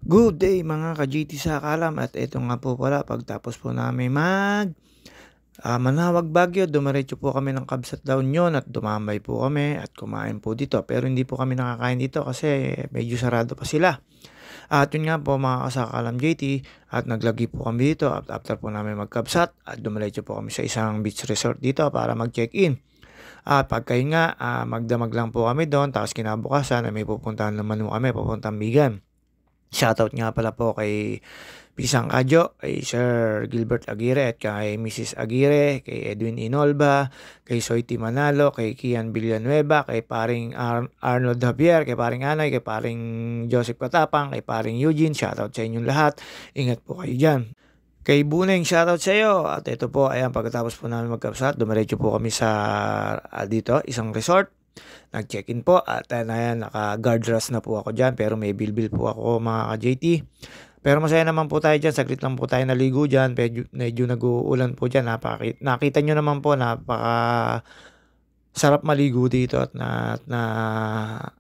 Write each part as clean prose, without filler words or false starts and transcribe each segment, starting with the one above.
Good day mga ka-GT sa Kalam at ito nga po pala pagtapos po namin Manawag Baguio, dumiretso po kami ng Kabsat La Union at dumambay po kami at kumain po dito. Pero hindi po kami nakakain dito kasi medyo sarado pa sila. At yun nga po mga kasakalam JT at naglagi po kami dito at after po namin magkabsat at dumiretso po kami sa isang beach resort dito para mag-check-in. At pagka yun nga, magdamag lang po kami doon tapos kinabukasan may pupuntahan naman po kami, pupuntang Bigan. Shoutout nga pala po kay Pisang Kadyo, kay Sir Gilbert Aguirre at kay Mrs. Aguirre, kay Edwin Inolba, kay Soiti Manalo, kay Kian Villanueva, kay paring Arnold Javier, kay paring Anay, kay paring Joseph Katapang, kay paring Eugene. Shoutout sa inyong lahat. Ingat po kayo dyan. Kay Buneng, shoutout sa iyo. At ito po, ayan, pagkatapos po namin magkapsat, dumiretso po kami sa dito, isang resort. Nag-check-in po at ayan, naka-guard dress na po ako dyan pero may bilbil po ako mga ka-JT. Pero masaya naman po tayo dyan, saglit lang po tayo naligo dyan, medyo nag-uulan po dyan. Nakita nyo naman po, napaka sarap maligo dito at na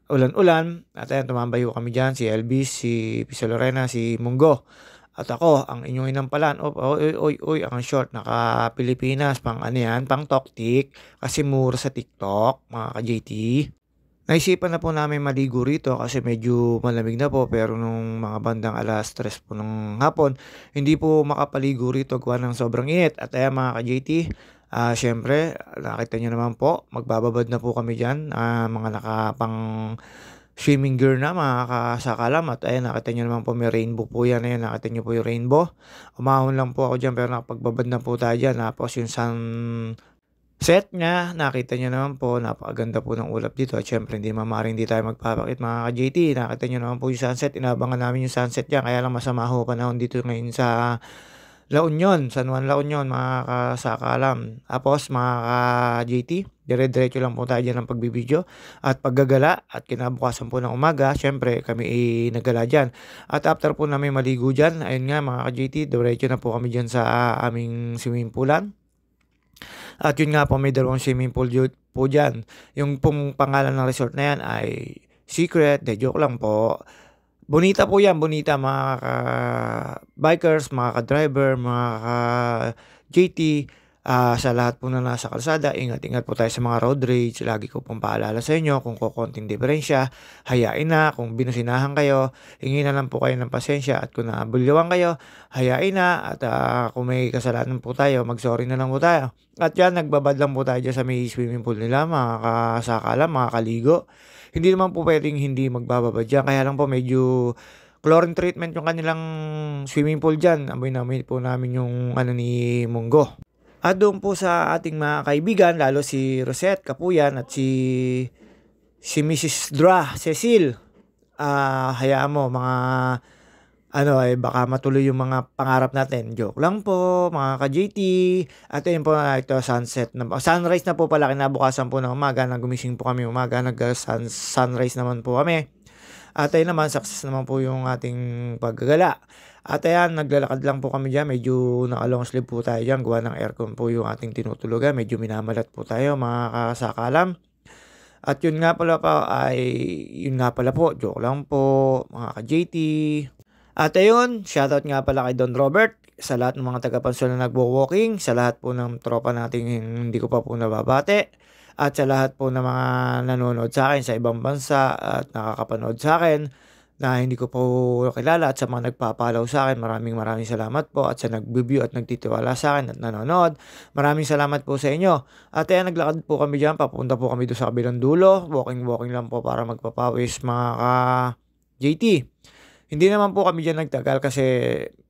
ulan-ulan. At ayan, tumambay po kami dyan, si Elvis, si Pisa Lorena, si Munggo. At ako, ang inyong inampalan, oy, ang short, naka Pilipinas, pang ano yan, pang toktik, kasi mura sa TikTok, mga ka-JT. Naisipan na po namin maligo rito kasi medyo malamig na po pero nung mga bandang alas 3 po ng hapon, hindi po makapaligo rito gawa ng sobrang init. At ayan mga ka-JT, syempre, nakita nyo naman po, magbababad na po kami dyan, mga nakapang swimming gear na mga kasakalam at ayan nakita nyo naman po may rainbow po yan, ayan nakita nyo po yung rainbow, umahon lang po ako dyan pero nakapagbabad na po tayo dyan. Tapos yung sunset nya nakita nyo naman po, napakaganda po ng ulap dito at syempre hindi mamaring di tayo magpapakit mga ka-JT. Nakita nyo naman po yung sunset, inabangan namin yung sunset dyan kaya lang masama ho panahon dito ngayon sa La Union, San Juan La Union mga kasakalam. Tapos mga ka-JT, dire-diretso lang po tayo dyan ng pagbibideo at paggagala at kinabukasan po ng umaga, syempre kami nagala dyan. At after po namin maligo dyan, ayun nga mga ka-JT, diretso na po kami dyan sa aming swimming poolan. At yun nga po, may dalawang swimming pool po dyan. Yung pong pangalan ng resort na yan ay Secret, de joke lang po. Bonita po yan, bonita mga ka-bikers, mga ka-driver, mga ka-JT, sa lahat po na nasa kalsada, ingat-ingat po tayo sa mga road rage. Lagi ko pong paalala sa inyo kung kukonting diferensya, hayain na. Kung binusinahan kayo, hingi na lang po kayo ng pasensya at kung nabulyawan kayo, hayain na. At kung may kasalanan po tayo, mag-sorry na lang po tayo. At yan, nagbabad lang po tayo dyan sa may swimming pool nila, mga kasakala, mga kaligo. Hindi naman po pwedeng hindi magbababad dyan. Kaya lang po medyo chlorine treatment yung kanilang swimming pool dyan. Amoy po namin yung ano ni Munggo. At doon po sa ating mga kaibigan, lalo si Rosette Kapuyan at si Mrs. Dra, Cecil. Hayaan mo mga baka matuloy yung mga pangarap natin. Joke lang po, mga ka-JT. At ayun po, ito, sunrise na po pala, kinabukasan po ng umaga, nagumising po kami umaga, sunrise naman po kami. At ayun naman, success naman po yung ating paggagala. At ayan, naglalakad lang po kami dyan, medyo naka-long sleeve po tayo dyan, gawa ng aircon po yung ating tinutulugan, medyo minamalat po tayo, mga kasakalam. At yun nga pala po, joke lang po, mga ka-JT. At ayun, shoutout nga pala kay Don Robert, sa lahat ng mga taga-pansol na nagwo-walking, sa lahat po ng tropa nating hindi ko pa po nababate, at sa lahat po ng mga nanonood sa akin sa ibang bansa at nakakapanood sa akin na hindi ko po kilala at sa mga nagpapalaw sa akin, maraming salamat po at sa nag-view at nagtitiwala sa akin at nanonood. Maraming salamat po sa inyo. At ayan, naglakad po kami dyan, papunta po kami doon sa kabilang dulo, walking lang po para magpapawis mga ka-JT. Hindi naman po kami dyan nagtagal kasi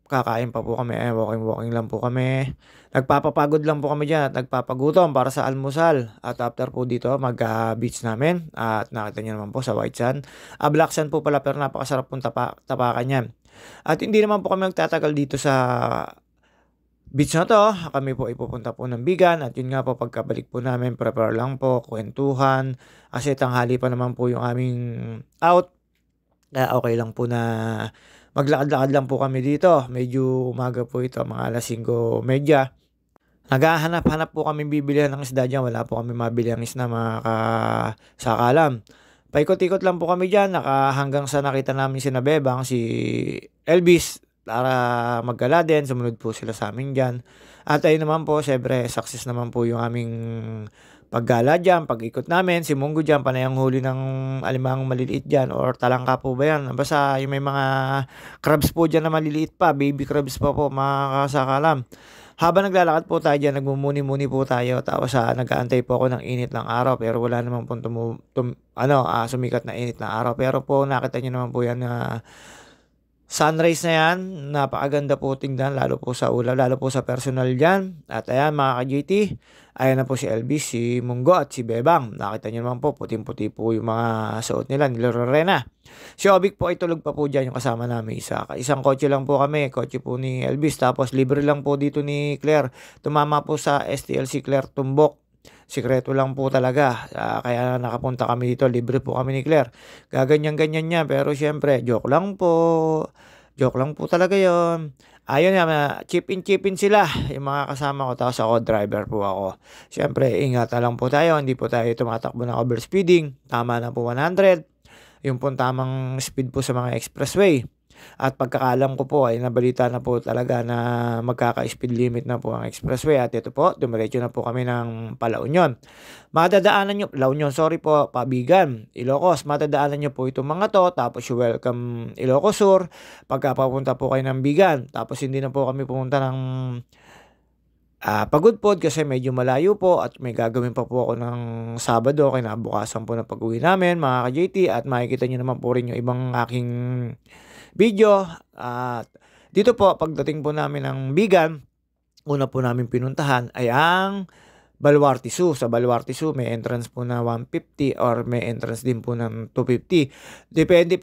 kakain pa po kami, walking lang po kami. Nagpapapagod lang po kami dyan at nagpapagutom para sa almusal. At after po dito, mag-beach namin. At nakita nyo naman po sa White Sand. Black Sand po pala pero napakasarap pong tapakan yan. At hindi naman po kami magtatagal dito sa beach na to. Kami po ipupunta po ng Bigan. At yun nga po, pagkabalik po namin, prepare lang po, kwentuhan. Kasi tanghali pa naman po yung aming out. Okay lang po na maglakad-lakad lang po kami dito. Medyo umaga po ito, mga alas 5:30. Naghahanap-hanap po kami bibilihan ng isda dyan. Wala po kami mabili ang isda mga kasakalam. Paikot-ikot lang po kami diyan hanggang sa nakita namin sina Bebang, si Elvis para maggala din, sumunod po sila sa amin diyan. At ayun naman po siyempre success naman po yung aming paggala diyan, pag-ikot namin. Si Munggo diyan panay ang huli ng alimangang maliliit diyan or talangka po ba 'yan, basta yung may mga crabs po diyan na maliliit pa, baby crabs pa po mga kasakalam. Habang naglalakad po tayo diyan, nagmumuni-muni po tayo tapos, nag-aantay po ako ng init ng araw pero wala naman pong sumikat na init ng araw. Pero po nakita niyo naman po 'yan na sunrise na 'yan, napakaganda po tingnan lalo po sa ulap, lalo po sa personal diyan. At ayan mga ka-GT, ayan na po si Elvis, si Munggo at si Bebang. Nakita niyo naman po puting-puti po yung mga suot nila, ni Lorena. Si Obic po ay tulog pa po diyan, yung kasama namin isa. Isang kotse lang po kami, kotse po ni Elvis tapos libre lang po dito ni Claire. Tumama po sa STLC Claire Tumbok. Sikreto lang po talaga, kaya nakapunta kami dito, libre po kami ni Claire. Gaganyan-ganyan niya pero siyempre joke lang po. Joke lang po talaga 'yon. Ayun nga, chip in sila yung mga kasama ko tapos ako driver po ako. Siyempre ingat na lang po tayo, hindi po tayo tumatakbo ng overspeeding. Tama na po 100, yung pong tamang speed po sa mga expressway. At pagkakaalam ko po ay nabalita na po talaga na magkaka-speed limit na po ang expressway. At ito po, dumiretso na po kami ng La Union. Madadaanan nyo, La Union, sorry po, Pabigan, Ilocos. Madadaanan nyo po itong mga to. Tapos you welcome Ilocos Sur. Pagka papunta po kayo ng Bigan. Tapos hindi na po kami pumunta ng Pagudpod kasi medyo malayo po at may gagawin pa po ako ng Sabado, kinabukasan po na pag-uwi namin mga ka-JT, at makikita nyo naman po rin yung ibang aking video. At dito po pagdating po namin ng Bigan, una po namin pinuntahan ay ang Baluarte Zoo. Sa Baluarte Zoo may entrance po na 150 or may entrance din po ng 250. Depende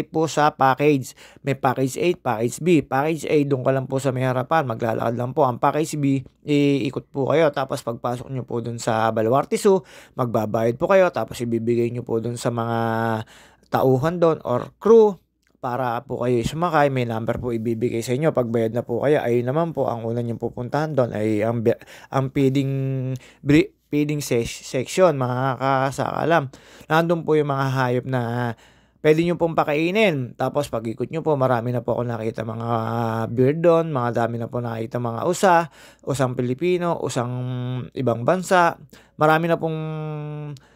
po sa package. May package A, package B. Package A, doon ka lang po sa may harapan, maglalakad lang po. Ang package B, iikot po kayo. Tapos pagpasok nyo po doon sa Baluarte Zoo, magbabayad po kayo. Tapos ibibigay nyo po doon sa mga tauhan doon or crew para po kayo sumakay. May number po ibibigay sa inyo. Pagbayad na po kayo, ayun naman po, ang una nyo pupuntahan doon ay ang feeding section, mga kasakalam. Nandun po yung mga hayop na pwede nyo pong pakainin. Tapos pag-ikot nyo po, marami na po ako nakita mga bird doon, dami na po nakita mga usang Pilipino, usang ibang bansa. Marami na pong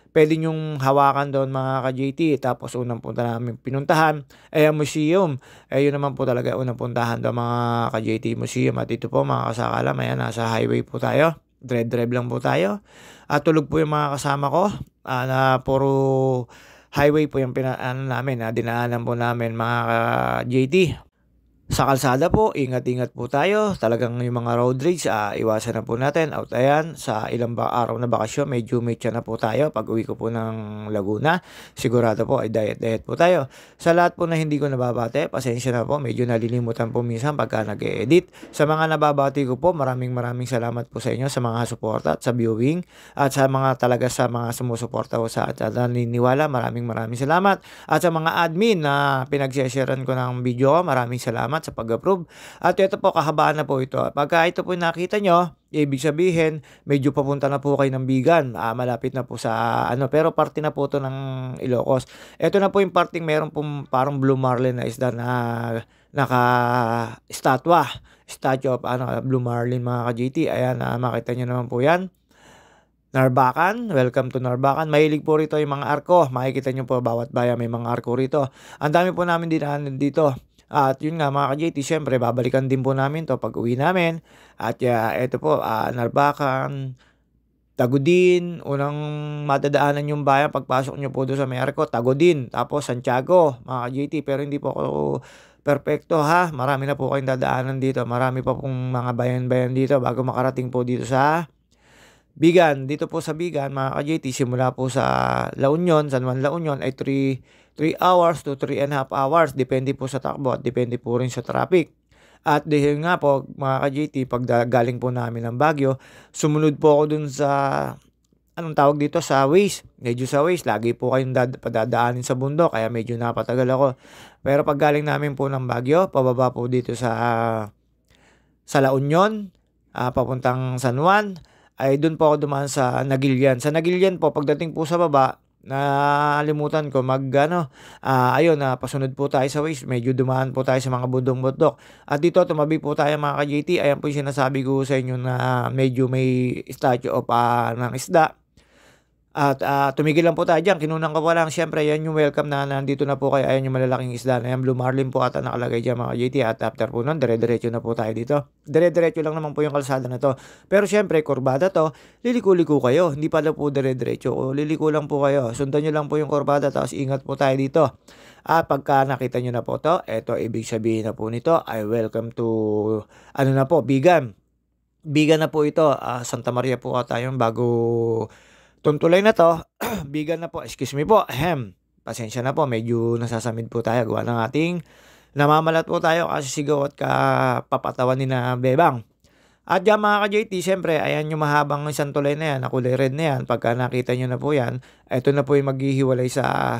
pwede nyong hawakan doon mga ka-JT. Tapos unang punta namin pinuntahan ay ang museum. Yun naman po talaga unang puntahan doon mga ka-JT museum. At ito po mga kasakalam, ayan, nasa highway po tayo. Drive lang po tayo. At tulog po yung mga kasama ko, na puro highway po yung namin, dinaanan po namin mga JT. Sa kalsada po, ingat-ingat po tayo. Talagang yung mga road rage, iwasan na po natin. Out ayan, sa ilang araw na bakasyon, medyo mecha na po tayo. Pag uwi ko po ng Laguna, sigurado po ay diet po tayo. Sa lahat po na hindi ko nababate, pasensya na po, medyo nalilimutan po minsan pagka nag-e-edit. Sa mga nababati ko po, maraming salamat po sa inyo sa mga suporta at sa viewing. At sa mga sumusuporta ko sa at naniniwala, maraming salamat. At sa mga admin na pinagsesharean ko ng video ko, maraming salamat sa pag-approve. At ito po, kahabaan na po ito. Pagka ito po nakita nyo, ibig sabihin, medyo papunta na po kayo ng Bigan. Malapit na po sa pero parte na po ito ng Ilocos. Ito na po yung parting meron pong parang blue marlin na isda na statue of blue marlin mga ka-JT. Ayan, makita nyo naman po yan. Narbacan, welcome to Narbacan. Mahilig po rito yung mga arko. Makikita nyo po bawat bayan may mga arko rito. Ang dami po namin dinaanan dito. At yun nga mga ka-JT, syempre babalikan din po namin to pag uwi namin. At ito po, Narbacan, Tagudin, unang madadaanan yung bayan pagpasok nyo po doon sa may arko, Tagudin, tapos Santiago mga ka-JT. Pero hindi po ako perfecto ha, marami na po kayong dadaanan dito. Marami pa pong mga bayan-bayan dito bago makarating po dito sa Bigan. Dito po sa Bigan mga ka-JT, simula po sa La Union, San Juan La Union ay 3 hours to 3.5 hours. Depende po sa takbo at depende po rin sa traffic. At dahil nga po mga ka-JT, pag galing po namin ng Baguio, sumunod po ako dun sa tawag dito, sa Waze. Medyo sa Waze, lagi po kayong padadaanin sa bundok, kaya medyo napatagal ako. Pero pag galing namin po ng Baguio, pababa po dito sa La Union, papuntang San Juan, ay do'n po ako dumaan sa Nagilian. Sa Nagilian po pagdating po sa baba, nalimutan ko mag-ano, ayun, pasunod po tayo sa Waze, medyo dumaan po tayo sa mga bundok-bundok. At dito tumabi po tayo mga ka-JT, ayan po yung sinasabi ko sa inyo na medyo may statue of, ng isda. At, tumigil lang po tayo diyan, kinunan ko pa lang siyempre yan yung welcome na nandito na po kayo, ayan yung malalaking isda na yan, Blue Marlin po ata nakalagay diyan mga JT, at after po nun dire-diretso na po tayo dito. Dire-diretso lang naman po yung kalsada na 'to. Pero siyempre kurbada 'to, liliko-liko kayo, hindi pala po dire-diretso, o liliko lang po kayo, sundan niyo lang po yung kurbada tapos ingat po tayo dito. At pagka nakita niyo na po 'to, eto ibig sabihin na po nito ay welcome to ano na po, Bigan. Bigan na po ito, Santa Maria po ata yung bago tuntulay na 'to, Bigan na po, excuse me po, pasensya na po medyo nasasamid po tayo gawa ng ating namamalat po tayo kasi sigaw at kapapatawan ni na Bebang. At diyan mga ka-JT siyempre ayan yung mahabang isang tulay na yan, na kulay red na yan, pagka nakita niyo na po yan, eto na po yung maghihiwalay sa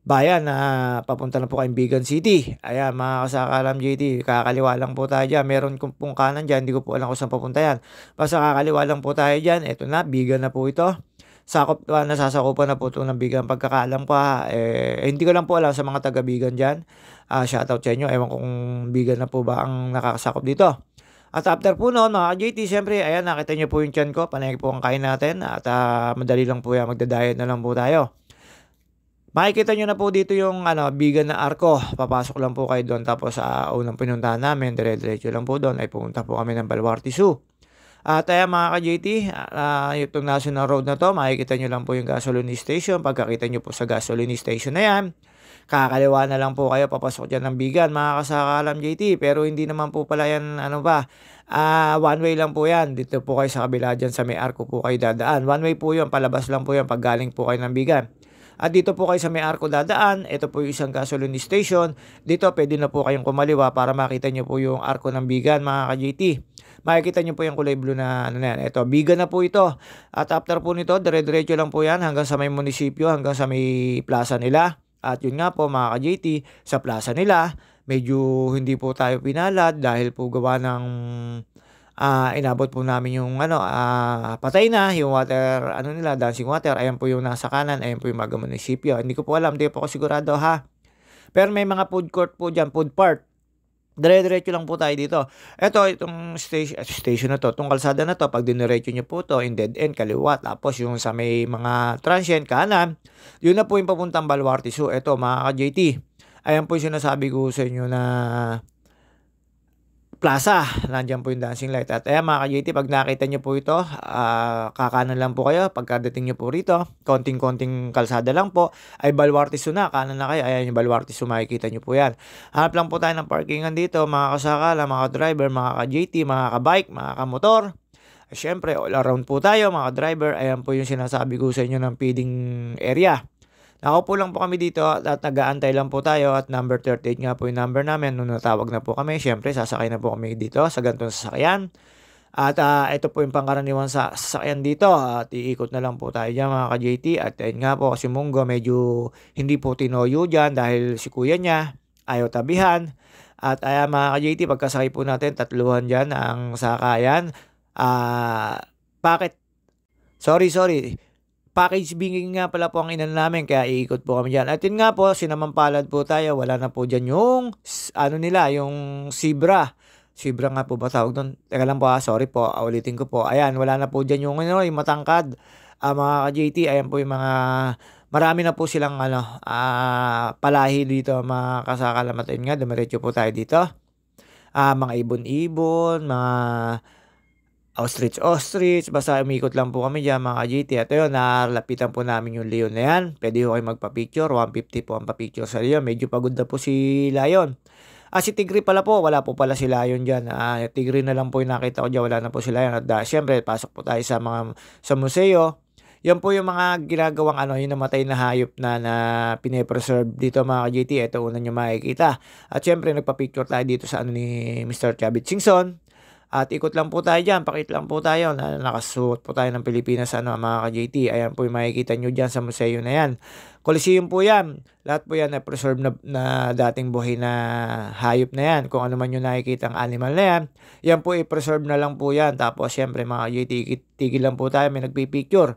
bayan na papunta na po kayong Bigan City. Ayan mga kasakalam JT, kakaliwa lang po tayo diyan, meron pong kanan diyan, hindi ko po alam kung saan papunta yan. Basta kakaliwa lang po tayo diyan, eto na, Bigan na po ito. Nasasakupan na po ito ng Bigan pagkakaalam ko hindi ko lang po alam sa mga taga Bigan diyan. Shoutout sa inyo, ewan kung Bigan na po ba ang nakakasakop dito. At after po noon mga JT, siyempre ayan nakita niyo po yung tiyan ko, panay po ang kain natin at madali lang po yan, magda-diet na lang po tayo. Makikita nyo na po dito yung Bigan na Arco. Papasok lang po kayo doon. Tapos unang pinuntahan namin, dire-diretso lang po doon, ay pumunta po kami ng Baluarte Zoo. At mga ka-JT, itong National Road na to, makikita nyo lang po yung gasoline station. Pagkakita nyo po sa gasoline station na yan, kakaliwa na lang po kayo, papasok dyan ng Bigan, mga kasakalam JT. Pero hindi naman po pala yan, one way lang po yan. Dito po kayo sa kabila dyan sa may Arco po kayo dadaan. One way po yun, palabas lang po yan pag galing po kayo ng Bigan. At dito po kayo sa may Arco dadaan, ito po yung isang gasoline station. Dito pwede na po kayong kumaliwa para makita nyo po yung Arco ng Bigan mga ka-JT. Makikita nyo po yung kulay blue na yan. Ito, Bigan na po ito. At after po nito, dire-diretso lang po yan hanggang sa may munisipyo, hanggang sa may plaza nila. At yun nga po mga ka-JT, sa plaza nila, medyo hindi po tayo pinalad dahil po gawa ng inabot po namin yung patay na yung water, nila, dancing water. Ayan po yung nasa kanan, ayan po yung mga munisipyo. Hindi ko po alam, hindi po ako sigurado ha. Pero may mga food court po dyan, food park. Dire-diretso lang po tayo dito. Itong station na to, itong kalsada na to, pag diniretso nyo po to, in dead end, kaliwa. Tapos yung sa may mga transient, kanan, yun na po yung papuntang Baluarte Zoo. Ito mga ka-JT, ayan po yung sinasabi ko sa inyo na plaza, nandiyan po yung dancing light. At ayan mga ka-JT, pag nakita nyo po ito, kakanan lang po kayo. Pagkadating nyo po rito, konting-konting kalsada lang po, ay Baluarte Zoo na, kanan na kayo. Ayan yung Baluarte Zoo, makikita nyo po yan. Hanap lang po tayo ng parkingan dito, mga kasakala, mga driver, mga ka-JT, mga ka-bike, mga ka-motor. Siyempre, all around po tayo, mga driver. Ayan po yung sinasabi ko sa inyo ng feeding area. Nakaupo lang po kami dito at nag-aantay lang po tayo at number 38 nga po yung number namin. Nung natawag na po kami, syempre sasakay na po kami dito sa ganitong sasakyan. At ito po yung pangkaraniwan sa sasakyan dito. At iikot na lang po tayo dyan mga ka-JT. At ayun nga po si Munggo medyo hindi po tinoyo dyan dahil si kuya niya ayaw tabihan. At ayan mga ka-JT, pagkasakay po natin, tatluhan dyan ang sakayan. Sorry. Package binging nga pala po ang inan namin kaya iikot po kami dyan. At yun nga po, sinamampalad po tayo. Wala na po dyan yung yung zebra. Zebra nga po ba tawag doon? Teka lang po sorry po, ulitin ko po. Ayan, wala na po dyan yung matangkad. Mga ka-JT, ayan po yung mga marami na po silang palahi dito mga kasakalamat. Ayun nga, dumiretso po tayo dito. Mga ibon-ibon, mga ostrich, basta umikot lang po kami dyan mga ka-JT. At yun, nalapitan po namin yung Leon na yan. Pwede ko kayo magpa-picture, 150 po ang pa-picture sa Leon. Medyo pagod na po si Lion. Si Tigre pala po, wala po pala si Lion dyan. Tigre na lang po yung nakita ko dyan, wala na po si Lion. At syempre, pasok po tayo sa museo. Yan po yung mga ginagawang yung namatay na hayop na pine-preserve dito mga ka-JT. Ito una nyo makikita. At syempre, nagpa-picture tayo dito sa ni Mr. Chavit Singson. At ikot lang po tayo diyan, pakit lang po tayo na nakasuot po tayo ng Pilipinas mga ka-JT. Ayan po yung makikita nyo diyan sa museo na yan. Coliseum po yan. Lahat po yan na preserve na dating buhay na hayop na yan. Kung ano man yung nakikita ang animal na yan, yan po i-preserve na lang po yan. Tapos syempre mga ka-JT, tigil lang po tayo, may nagpipicture.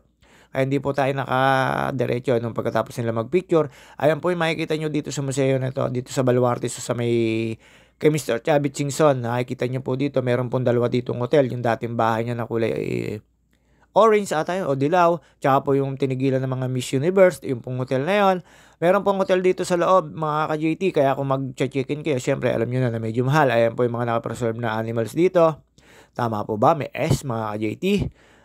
Ay hindi po tayo nakadiretso nung pagkatapos nila magpicture. Ayan po yung makikita nyo dito sa museo na to, dito sa Baluarte, sa may kay Mr. Chavit Singson. Nakikita nyo po dito, meron pong dalawa ditong hotel. Yung dating bahay niya na kulay orange ata yun, o dilaw. Tsaka po yung tinigilan ng mga Miss Universe, yung pong hotel na yun. Meron pong hotel dito sa loob, mga ka-JT. Kaya kung mag-check-in kayo, syempre alam nyo na medyo mahal. Ayan po yung mga nakapreserve na animals dito. Tama po ba? May S, mga ka-JT.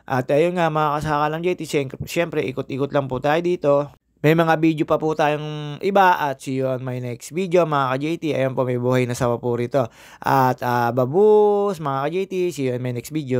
At ayun nga, mga kasakalang JT, syempre ikot-ikot lang po tayo dito. May mga video pa po tayong iba at see you on my next video mga ka-JT. Ayan po, may buhay na sawa po rito. At babus mga ka-JT, see you on my next video.